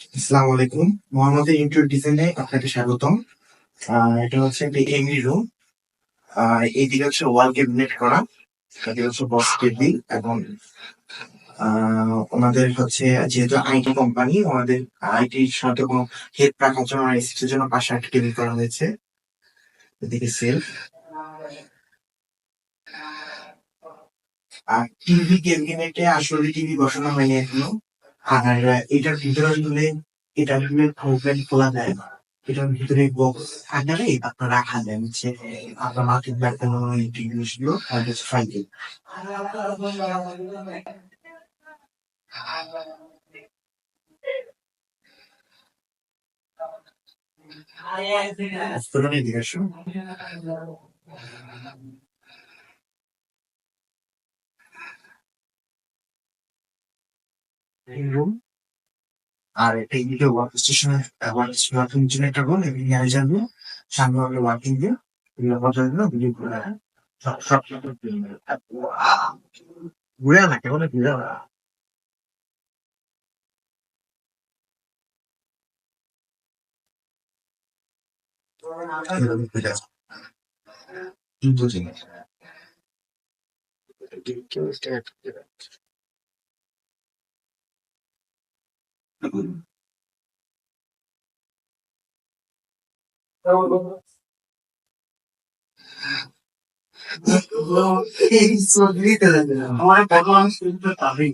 আসসালামু আলাইকুম। মোহাম্মদের ইন্টেরিয়র ডিজাইনে আপনাকে স্বাগতম। এটা হচ্ছে একটা এমনি রুম। এইদিকে হচ্ছে ওয়াল ক্যাবিনেট করা, এদিকে হচ্ছে বক্স টেবিল এবং ওনাদের হচ্ছে যেহেতু আইটি কোম্পানি, ওনাদের আইটির সাথে কোনো হেল্প রাখার জন্য এসির জন্য পাশে একটা টেবিল করা হয়েছে। এদিকে সেলফ আর টিভি ক্যাবিনেটে আসলে টিভি বসানো হয়নি এখনো। আর এটার ভিতরে আসলে এটার প্রোগ্রাম খোলা যায় না। এটার ভিতরে বক্স আকারে আপনার রাখা যায় হচ্ছে আপনার মার্কেট ব্যাটানো জিনিসগুলো আর হচ্ছে ফাইল। পুরনো দিকে আসো। রুম আর এটা এদিকে ওয়ার্ক স্টেশনের ওয়ার্কিং জন্য একটা রুম এবং ম্যানেজার রুম, সামনে হলো ওয়ার্কিং রুম, এগুলো বসার জন্য ভিডিও সব সব ঘুরে না কেমন ঘুরে না এরকম ঘুরে আসে। কিন্তু জিনিস কেউ স্টার্ট এই সব দিতে লাগে আমার ভগবান শুনতে পারি